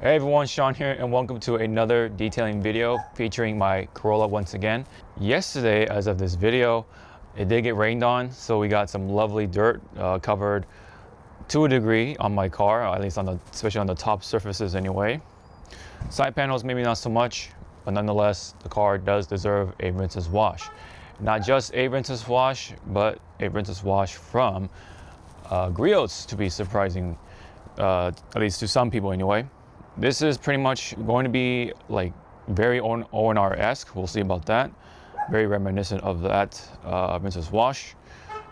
Hey everyone, Sean here, and welcome to another detailing video featuring my Corolla once again. Yesterday, as of this video, it did get rained on, so we got some lovely dirt covered to a degree on my car, at least especially on the top surfaces anyway. Side panels, maybe not so much, but nonetheless, the car does deserve a rinseless wash. Not just a rinseless wash, but a rinseless wash from Griot's, to be surprising, at least to some people anyway. This is pretty much going to be like very ONR-esque. We'll see about that. Very reminiscent of that rinseless wash.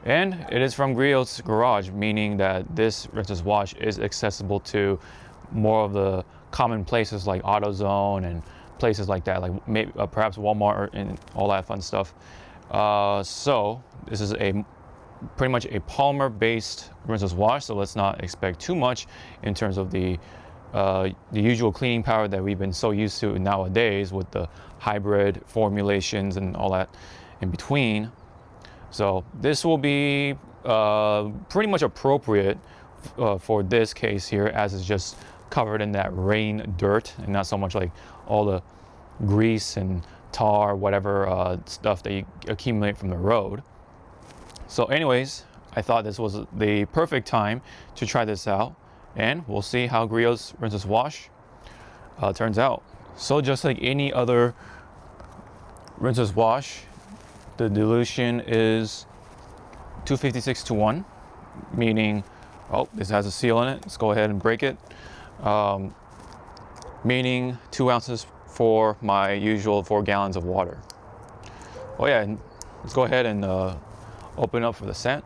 And it is from Griot's garage, meaning that this rinseless wash is accessible to more of the common places like AutoZone and places like that, like maybe perhaps Walmart and all that fun stuff. So this is pretty much a polymer-based rinseless wash, so let's not expect too much in terms of the usual cleaning power that we've been so used to nowadays with the hybrid formulations and all that in between. So this will be pretty much appropriate for this case here, as it's just covered in that rain dirt and not so much like all the grease and tar, whatever stuff that you accumulate from the road. So anyways, I thought this was the perfect time to try this out, and we'll see how Griot's rinseless wash turns out. So just like any other rinseless wash, the dilution is 256 to 1, meaning, oh, this has a seal in it. Let's go ahead and break it. Meaning 2 ounces for my usual 4 gallons of water. Oh yeah, and let's go ahead and open up for the scent.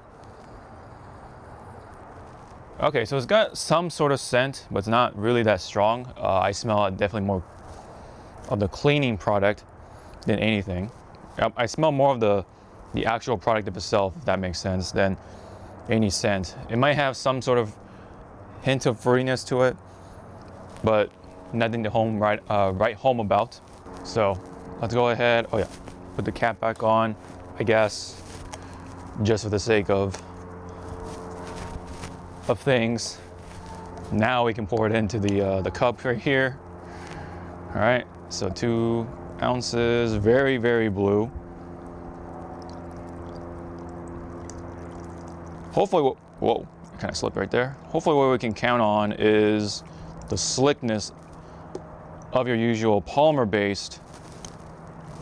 Okay, so it's got some sort of scent, but it's not really that strong. I smell definitely more of the cleaning product than anything. I smell more of the actual product of itself, if that makes sense, than any scent. It might have some sort of hint of fruitiness to it, but nothing to write home about. So let's go ahead. Oh yeah, put the cap back on, I guess, just for the sake of things. Now we can pour it into the cup right here. All right, so 2 ounces, very, very blue. Hopefully, whoa, kind of slipped right there. Hopefully what we can count on is the slickness of your usual polymer-based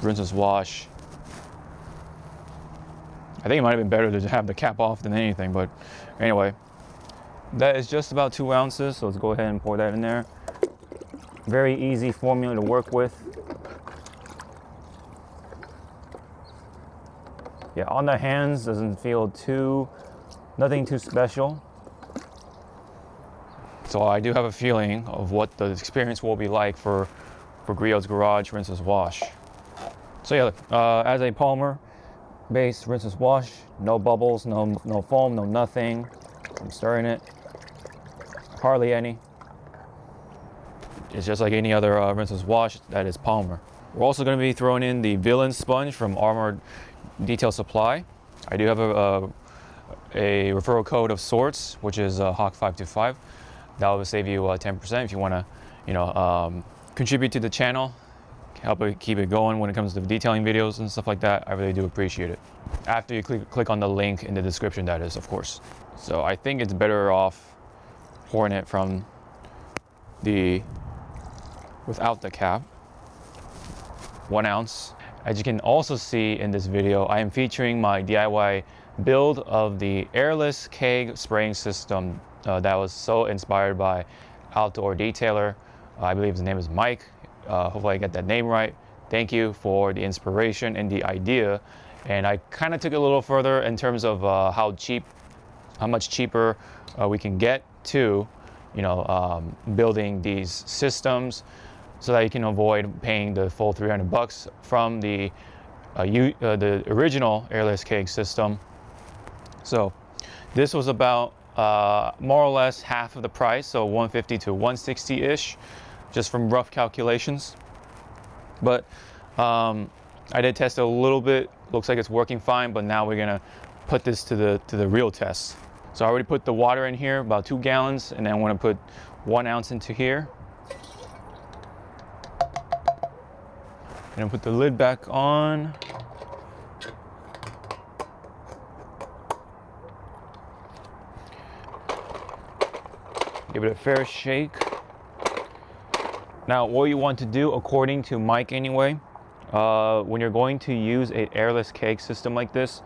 rinseless wash. I think it might have been better to have the cap off than anything, but anyway. That is just about 2 ounces, so let's go ahead and pour that in there. Very easy formula to work with. Yeah, on the hands, doesn't feel nothing too special. So I do have a feeling of what the experience will be like for Griot's Garage rinseless wash. So yeah, as a polymer-based rinseless wash, no bubbles, no foam, no nothing. I'm stirring it. Hardly any. It's just like any other rinseless wash that is polymer. We're also going to be throwing in the Villain sponge from Armored Detail Supply. I do have a referral code of sorts, which is HAWK525. That will save you 10% if you want to, contribute to the channel, help it keep it going when it comes to detailing videos and stuff like that. I really do appreciate it. After you click on the link in the description, that is, of course. So I think it's better off pouring it from without the cap. 1 ounce. As you can also see in this video, I am featuring my DIY build of the airless keg spraying system that was so inspired by outdoor detailer. I believe his name is Mike. Hopefully I get that name right. Thank you for the inspiration and the idea. And I kind of took it a little further in terms of how much cheaper we can get to, building these systems, so that you can avoid paying the full $300 from the original airless keg system. So this was about more or less half of the price, so 150 to 160-ish, just from rough calculations. But I did test it a little bit. Looks like it's working fine, but now we're gonna put this to the real test. So I already put the water in here, about 2 gallons, and then I'm gonna put 1 ounce into here. And put the lid back on. Give it a fair shake. Now, what you want to do, according to Mike anyway, when you're going to use an airless keg system like this,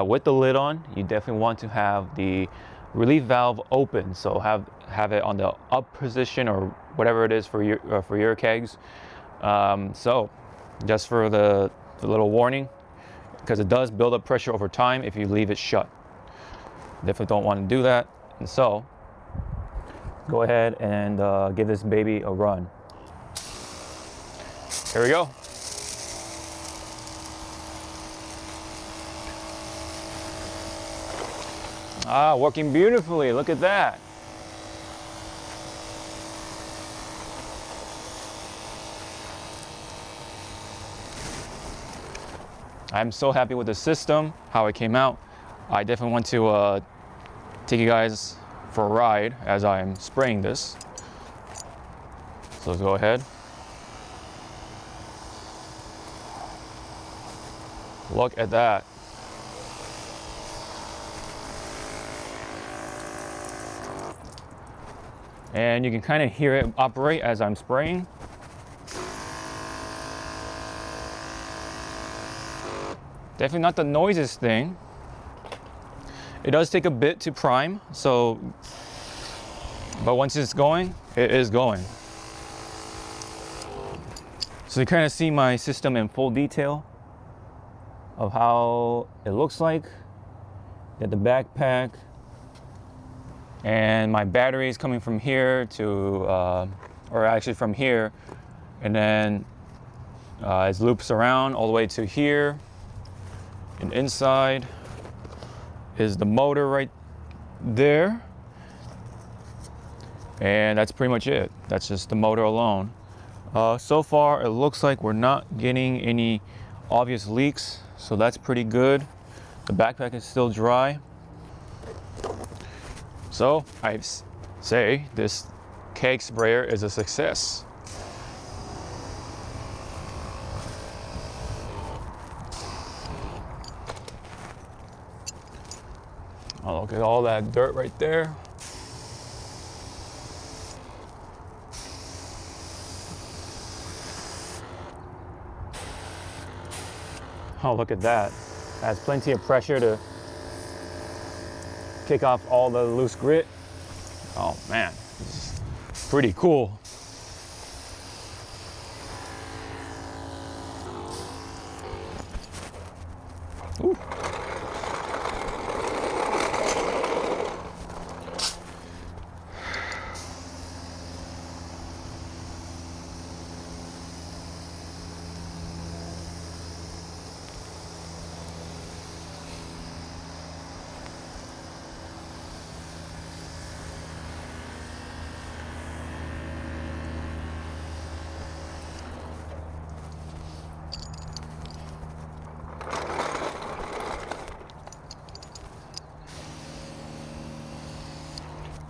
with the lid on, you definitely want to have the relief valve open. So have it on the up position or whatever it is for your kegs. So just for the little warning, because it does build up pressure over time if you leave it shut. Definitely don't want to do that. And so go ahead and give this baby a run. Here we go. Ah, working beautifully. Look at that. I'm so happy with the system, how it came out. I definitely want to take you guys for a ride as I'm spraying this. So let's go ahead. Look at that. And you can kind of hear it operate as I'm spraying. Definitely not the noisiest thing. It does take a bit to prime, but once it's going, it is going. So you kind of see my system in full detail of how it looks like. Got the backpack, and my battery is coming from here to, or actually from here, and then it loops around all the way to here. And inside is the motor right there. And that's pretty much it. That's just the motor alone. So far, it looks like we're not getting any obvious leaks, so that's pretty good. The backpack is still dry. So I say this keg sprayer is a success. Oh, look at all that dirt right there. Oh, look at that. Has plenty of pressure to kick off all the loose grit. Oh man, this is pretty cool. Ooh.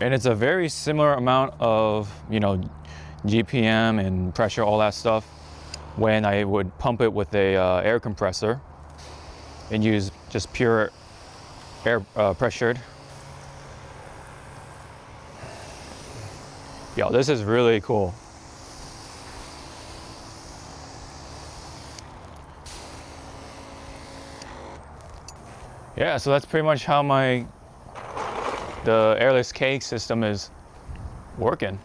And it's a very similar amount of, GPM and pressure, all that stuff, when I would pump it with a air compressor and use just pure air pressured. Yo, this is really cool. Yeah, so that's pretty much how the airless keg system is working.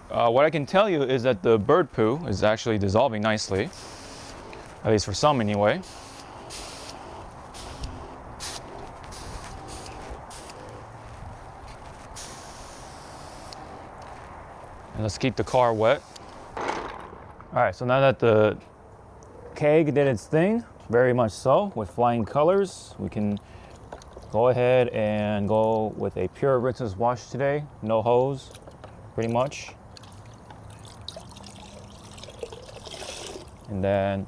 What I can tell you is that the bird poo is actually dissolving nicely, at least for some anyway. And let's keep the car wet. All right, so now that the keg did its thing, very much so, with flying colors, we can go ahead and go with a pure rinseless wash today. No hose, pretty much. And then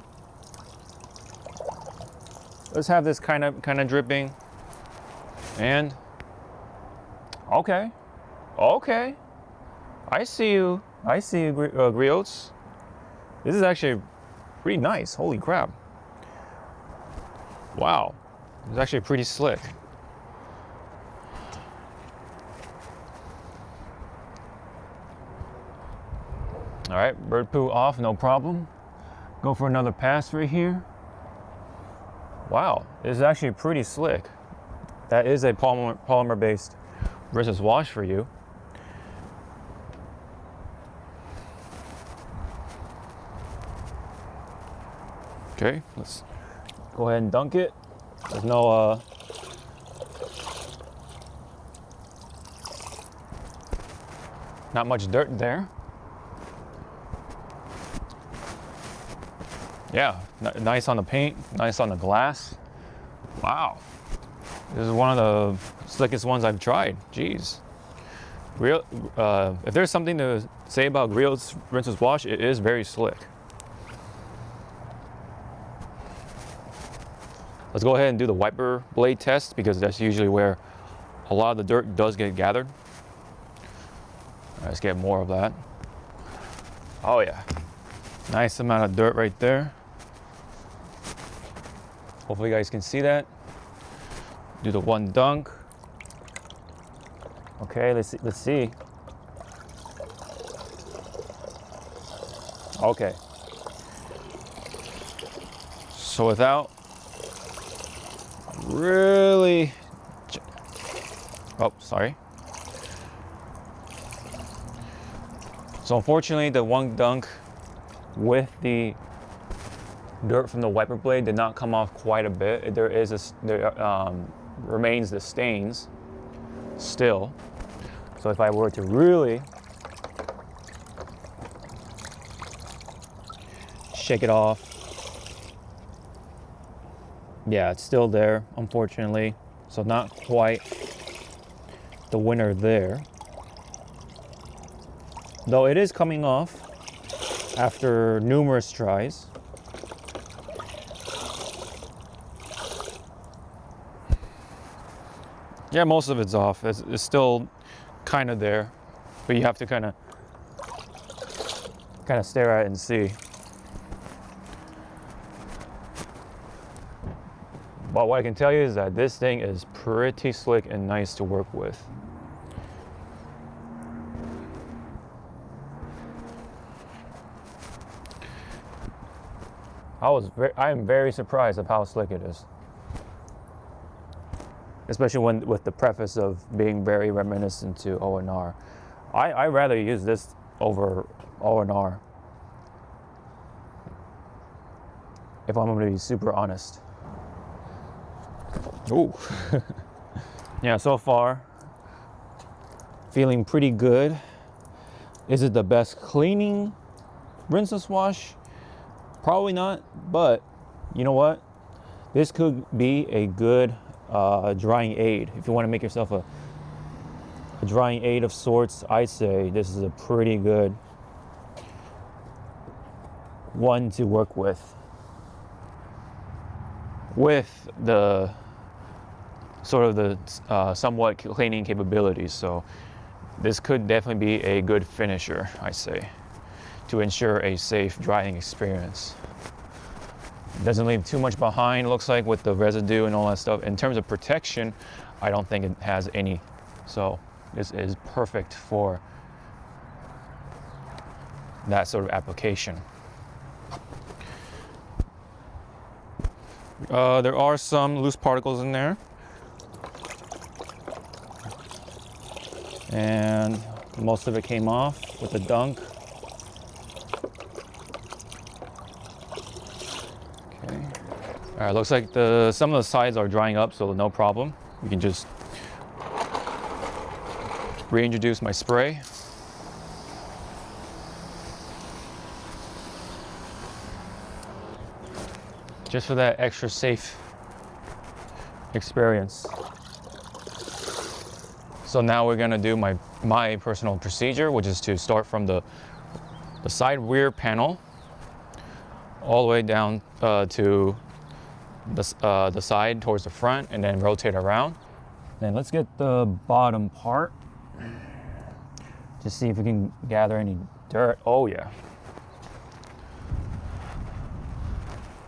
let's have this kind of dripping, and Okay. Okay. I see you. I see you, Griots. This is actually pretty nice. Holy crap. Wow. It's actually pretty slick. All right, bird poo off, no problem. Go for another pass right here. Wow, this is actually pretty slick. That is a polymer-based rinseless wash for you. Okay, let's go ahead and dunk it. There's no not much dirt there. Yeah, nice on the paint, nice on the glass. Wow, this is one of the slickest ones I've tried. Jeez. If there's something to say about Griot's rinseless wash, it is very slick. Let's go ahead and do the wiper blade test because that's usually where a lot of the dirt does get gathered. Let's get more of that. Oh yeah, nice amount of dirt right there. Hopefully you guys can see that. Do the one dunk. Okay, let's see. Okay. So without really, oh, sorry. So unfortunately, the one dunk with the dirt from the wiper blade did not come off quite a bit. There remains the stains still. So if I were to really shake it off, yeah, it's still there, unfortunately. So not quite the winner there. Though it is coming off after numerous tries. Yeah, most of it's off. It's still kind of there, but you have to kind of stare at it and see. But what I can tell you is that this thing is pretty slick and nice to work with. I am very surprised of how slick it is. Especially with the preface of being very reminiscent to O&R. I rather use this over O&R. If I'm going to be super honest. Ooh. Yeah, so far, feeling pretty good. Is it the best cleaning rinseless wash? Probably not, but you know what? This could be a good drying aid. If you want to make yourself a drying aid of sorts, I say this is a pretty good one to work with the sort of the somewhat cleaning capabilities. So this could definitely be a good finisher, I say, to ensure a safe drying experience. It doesn't leave too much behind, looks like, with the residue and all that stuff. In terms of protection, I don't think it has any. So this is perfect for that sort of application. There are some loose particles in there. And most of it came off with the dunk. All right, looks like some of the sides are drying up, so no problem. We can just reintroduce my spray. Just for that extra safe experience. So now we're gonna do my personal procedure, which is to start from the side rear panel all the way down to the side towards the front, and then rotate around. Then let's get the bottom part. Just see if we can gather any dirt. Oh yeah.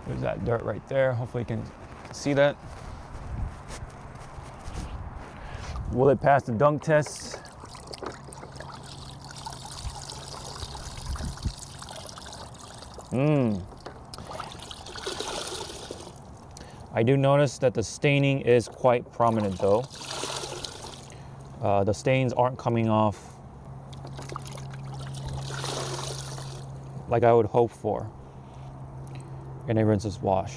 There's that dirt right there. Hopefully you can see that. Will it pass the dunk test? I do notice that the staining is quite prominent though. The stains aren't coming off like I would hope for in a rinseless wash.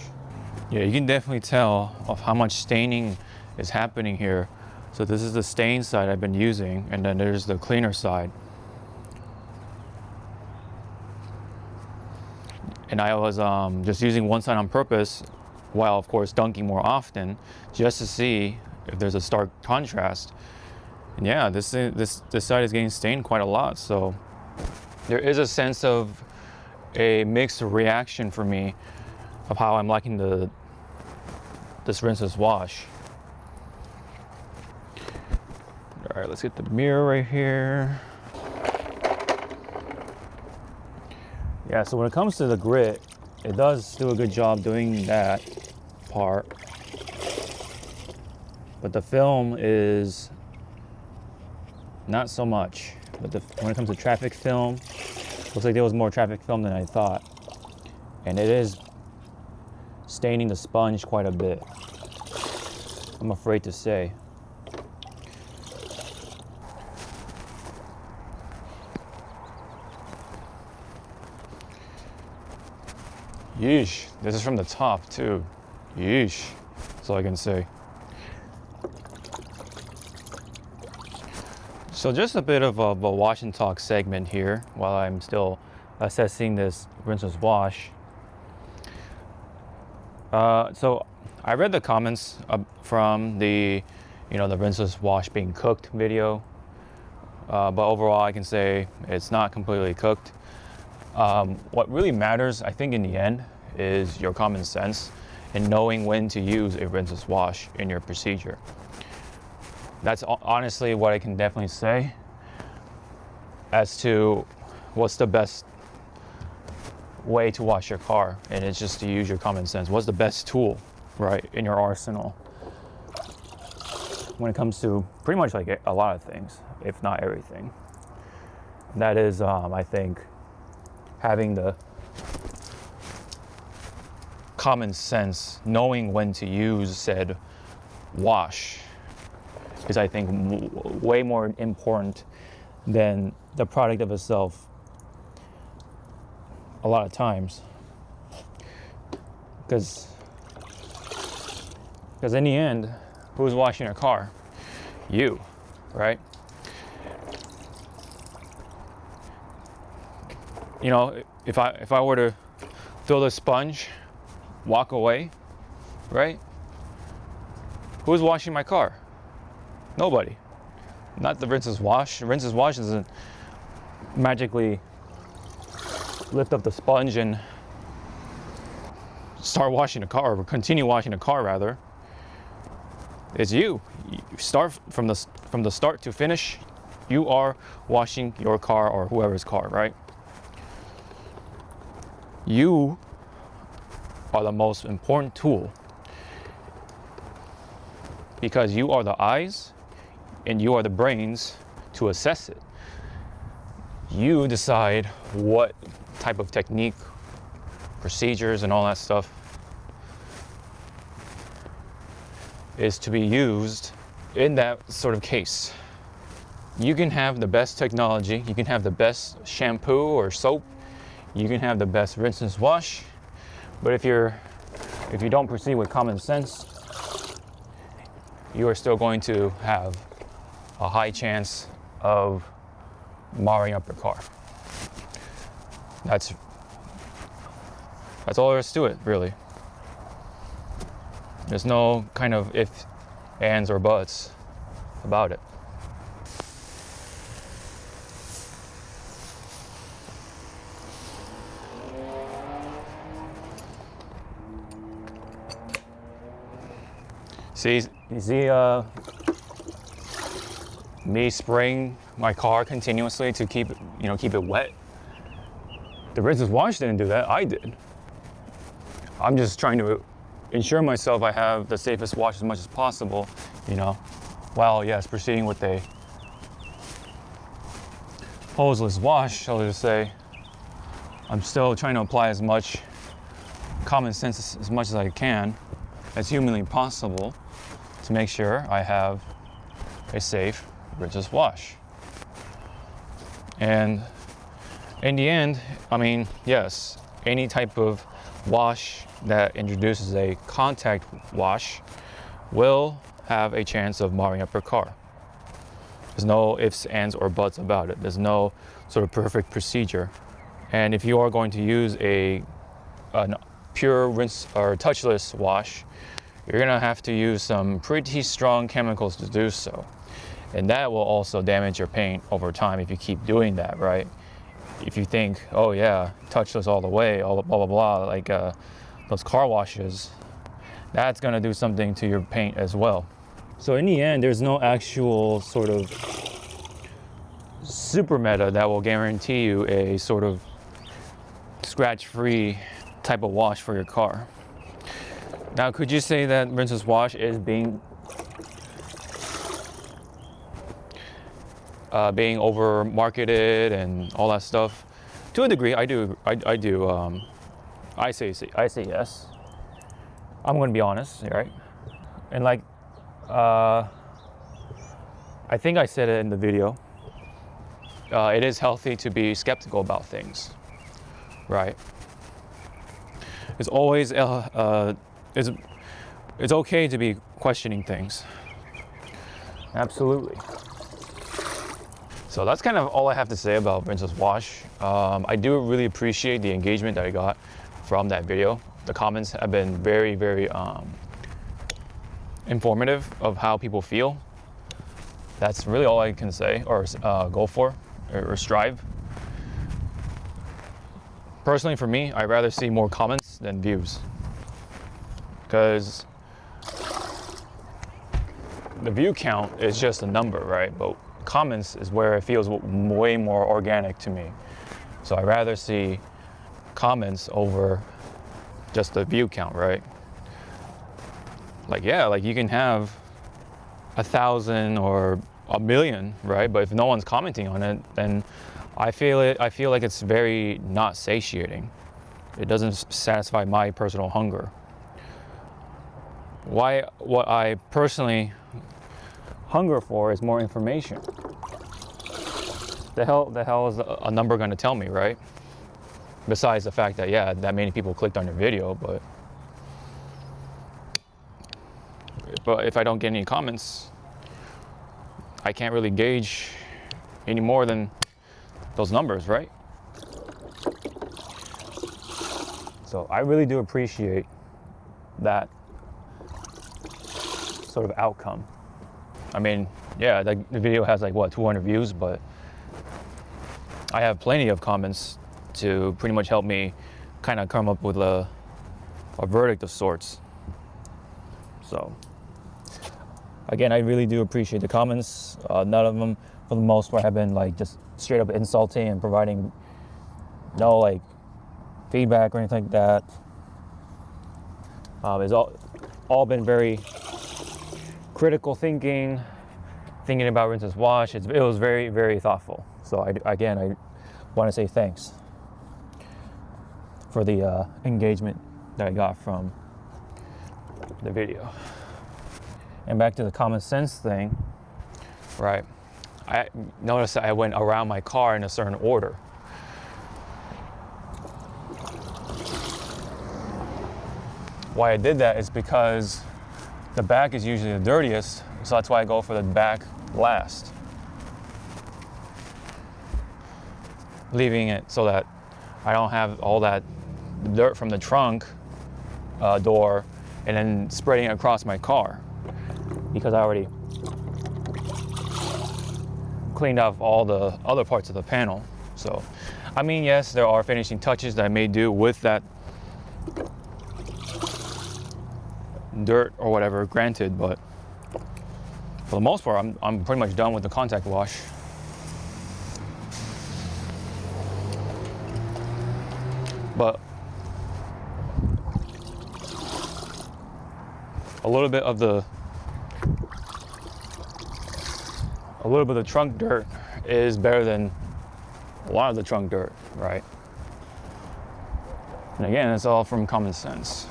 Yeah, you can definitely tell of how much staining is happening here. So this is the stain side I've been using, and then there's the cleaner side. And I was just using one side on purpose, while of course dunking more often, just to see if there's a stark contrast. And yeah, this side is getting stained quite a lot. So there is a sense of a mixed reaction for me of how I'm liking this rinseless wash. All right, let's get the mirror right here. Yeah, so when it comes to the grit, it does do a good job doing that part. But the film is not so much. But when it comes to traffic film, looks like there was more traffic film than I thought. And it is staining the sponge quite a bit, I'm afraid to say. Yeesh, this is from the top too. Yeesh, that's all I can say. So just a bit of a wash and talk segment here while I'm still assessing this rinseless wash. So I read the comments from the rinseless wash being cooked video, but overall I can say it's not completely cooked. What really matters, I think, in the end is your common sense and knowing when to use a rinseless wash in your procedure. That's honestly what I can definitely say as to what's the best way to wash your car, and it's just to use your common sense. What's the best tool, right, in your arsenal when it comes to pretty much like a lot of things, if not everything. And that is, I think, having the common sense, knowing when to use said wash is, I think, way more important than the product of itself a lot of times. Because in the end, who's washing your car? You, right? You know, if I were to fill the sponge, walk away, right? Who's washing my car? Nobody. Not the rinseless wash. The rinseless wash doesn't magically lift up the sponge and start washing the car, or continue washing the car rather. It's you. You start from the start to finish. You are washing your car or whoever's car, right? You are the most important tool because you are the eyes and you are the brains to assess it. You decide what type of technique, procedures, and all that stuff is to be used in that sort of case. You can have the best technology, you can have the best shampoo or soap, you can have the best rinseless wash, but if you don't proceed with common sense, you are still going to have a high chance of marring up your car. That's all there is to it, really. There's no kind of ifs, ands, or buts about it. See, you see me spraying my car continuously to keep it wet. The rinseless wash didn't do that, I did. I'm just trying to ensure myself I have the safest wash as much as possible, while yes, proceeding with a hoseless wash, shall I just say. I'm still trying to apply as much common sense as much as I can, as humanly possible, to make sure I have a safe rinseless wash. And in the end, I mean, yes, any type of wash that introduces a contact wash will have a chance of marring up your car. There's no ifs, ands, or buts about it. There's no sort of perfect procedure. And if you are going to use a pure rinse or touchless wash, you're gonna have to use some pretty strong chemicals to do so. And that will also damage your paint over time if you keep doing that, right? If you think, oh yeah, touchless all the way, all blah, blah, blah, like those car washes, that's gonna do something to your paint as well. So in the end, there's no actual sort of super meta that will guarantee you a sort of scratch-free type of wash for your car. Now, could you say that rinseless wash is being over marketed and all that stuff? To a degree, I do. I say yes. I'm going to be honest, right? And like, I think I said it in the video. It is healthy to be skeptical about things, right? It's always it's okay to be questioning things. Absolutely. So that's kind of all I have to say about rinseless wash. I do really appreciate the engagement that I got from that video. The comments have been very, very informative of how people feel. That's really all I can say or go for or strive. Personally, for me, I'd rather see more comments than views, because the view count is just a number, right? But comments is where it feels way more organic to me. So I'd rather see comments over just the view count, right? Like, yeah, like you can have 1,000 or 1,000,000, right? But if no one's commenting on it, then I feel like it's very not satiating. It doesn't satisfy my personal hunger. What I personally hunger for is more information. The hell is a number going to tell me, right? Besides the fact that, yeah, that many people clicked on your video, but if I don't get any comments, I can't really gauge any more than those numbers, right? So I really do appreciate that sort of outcome. I mean, yeah, the video has like, what, 200 views, but I have plenty of comments to pretty much help me kind of come up with a verdict of sorts. So again, I really do appreciate the comments. None of them, for the most part, have been like just straight up insulting and providing no like feedback or anything like that. It's all been very critical thinking about rinseless wash. It was very, very thoughtful. So I want to say thanks for the engagement that I got from the video. And back to the common sense thing, right? I noticed that I went around my car in a certain order. Why I did that is because the back is usually the dirtiest, so that's why I go for the back last. Leaving it so that I don't have all that dirt from the trunk door and then spreading it across my car, because I already cleaned off all the other parts of the panel. So, I mean, yes, there are finishing touches that I may do with that dirt or whatever, granted, but For the most part, I'm pretty much done with the contact wash. But a little bit of the trunk dirt is better than a lot of the trunk dirt, right? And again, it's all from common sense.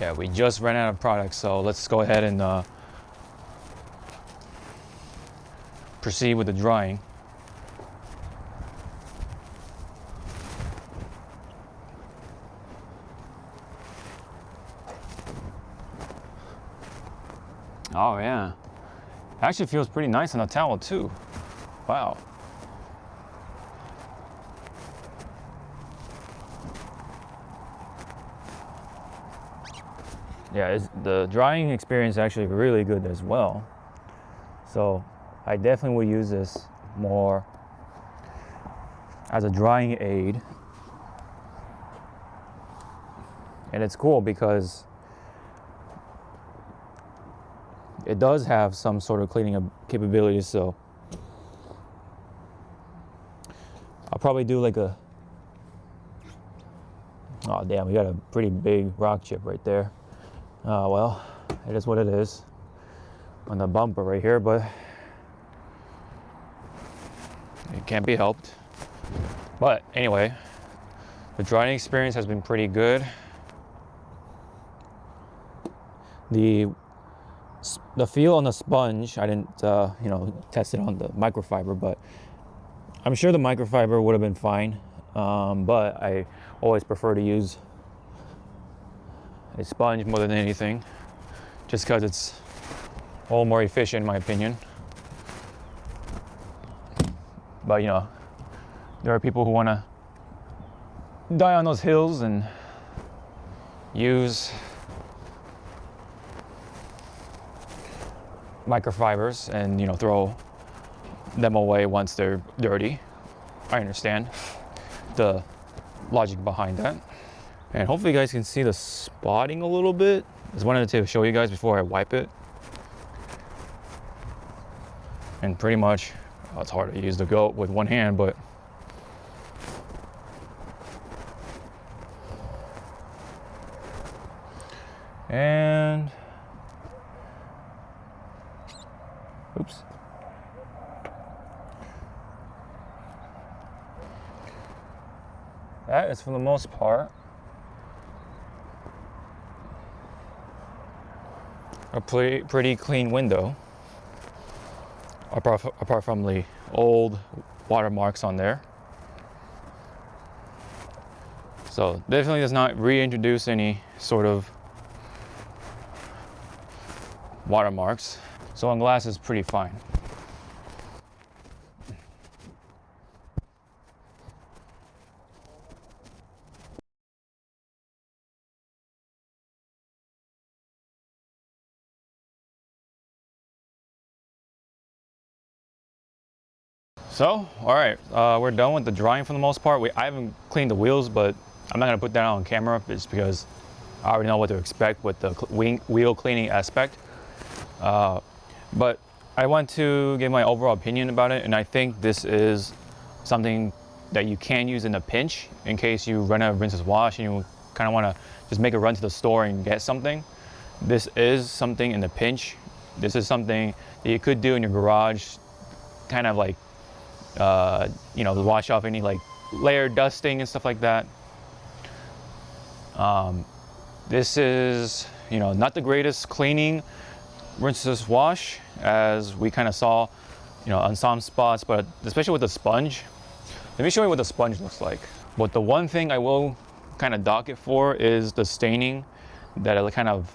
Yeah, we just ran out of products, so let's go ahead and proceed with the drying. Oh yeah, it actually feels pretty nice on the towel too. Wow. Yeah, the drying experience is actually really good as well. So I definitely will use this more as a drying aid. And it's cool because it does have some sort of cleaning capabilities, so I'll probably do like a, oh damn, we got a pretty big rock chip right there. Well, it is what it is on the bumper right here, but it can't be helped. But anyway, the drying experience has been pretty good. The feel on the sponge, I didn't test it on the microfiber, but I'm sure the microfiber would have been fine. But I always prefer to use a sponge more than anything, just because it's a little more efficient in my opinion. But you know, there are people who want to die on those hills and use microfibers and, you know, throw them away once they're dirty. I understand the logic behind that. And hopefully you guys can see the spotting a little bit. Just wanted to show you guys before I wipe it. And pretty much, it's hard to use the goat with one hand, but and oops. That is for the most part a pretty clean window, apart from the old watermarks on there. So definitely does not reintroduce any sort of watermarks. So on glass is pretty fine. So, all right, we're done with the drying for the most part. I haven't cleaned the wheels, but I'm not gonna put that on camera just because I already know what to expect with the wheel cleaning aspect. But I want to give my overall opinion about it, and I think this is something that you can use in a pinch in case you run out of Rinseless wash and you kind of want to just make a run to the store and get something. This is something in the pinch. This is something that you could do in your garage, kind of like you know, to wash off any like layer dusting and stuff like that. This is, you know, not the greatest cleaning Rinseless wash, as we kind of saw, you know, on some spots, but especially with the sponge. Let me show you what the sponge looks like. But the one thing I will kind of dock it for is the staining that I kind of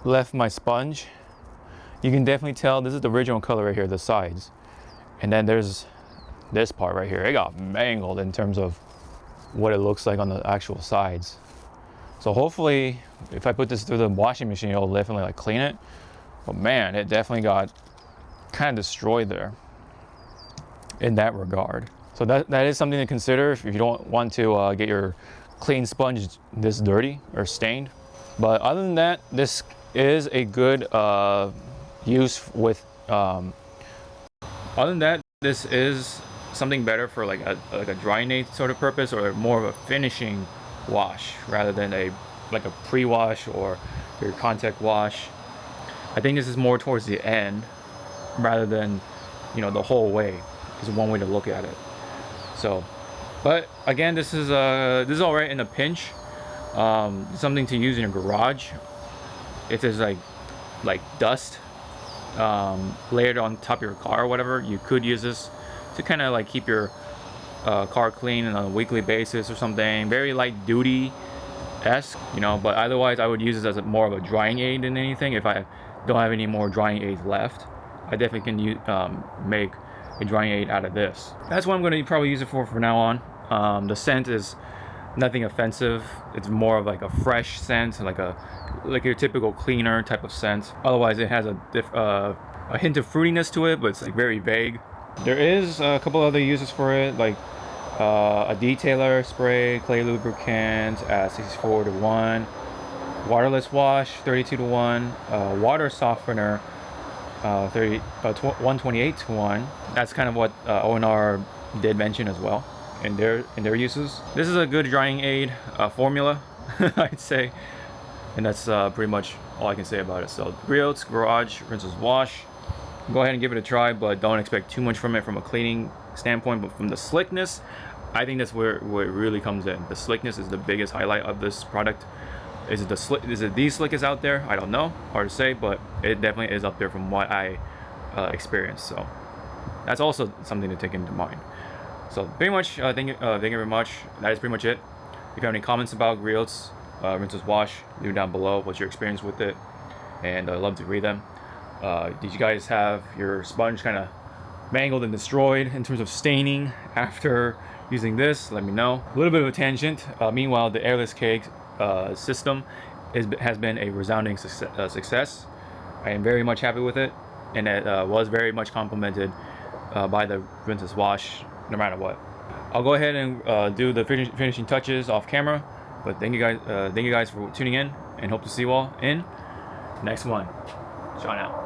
left my sponge. You can definitely tell this is the original color right here, the sides. And then there's this part right here. It got mangled in terms of what it looks like on the actual sides. So hopefully, if I put this through the washing machine, it'll definitely like clean it. But man, it definitely got kind of destroyed there in that regard. So that is something to consider if you don't want to get your clean sponge this dirty or stained. But other than that, this is a good use with. Other than that, this is something better for like a drying aid sort of purpose, or more of a finishing wash rather than a pre-wash or your contact wash. I think this is more towards the end rather than, you know, the whole way, is one way to look at it. So, but again, this is all right in a pinch. Something to use in your garage if there's like dust layered on top of your car or whatever. You could use this to kind of like keep your car clean on a weekly basis or something. Very light duty esque, you know. But otherwise, I would use this as more of a drying aid than anything. If I don't have any more drying aids left, I definitely can make a drying aid out of this. That's what I'm going to probably use it for now on. The scent is nothing offensive. It's more of like a fresh scent, like your typical cleaner type of scent. Otherwise, it has a hint of fruitiness to it, but it's like very vague. There is a couple other uses for it, like a detailer spray, clay lubricant at 64 to 1, waterless wash 32 to 1, water softener 128 to 1. That's kind of what ONR did mention as well in their uses. This is a good drying aid formula, I'd say, and that's pretty much all I can say about it. So Griot's Garage Rinseless Wash. Go ahead and give it a try, but don't expect too much from it from a cleaning standpoint. But from the slickness, I think that's where it really comes in. The slickness is the biggest highlight of this product. Is it the slickest out there? I don't know, hard to say, but it definitely is up there from what I experienced. So that's also something to take into mind. So pretty much, thank you very much. That is pretty much it. If you have any comments about Griot's Rinseless Wash, leave it down below. What's your experience with it? And I'd love to read them. Did you guys have your sponge kind of mangled and destroyed in terms of staining after using this? Let me know. A little bit of a tangent. Meanwhile, the airless cake system has been a resounding success. I am very much happy with it, and it was very much complimented by the Rinseless Wash, no matter what. I'll go ahead and do the finishing touches off camera, but thank you guys for tuning in, and hope to see you all in the next one. Ciao now.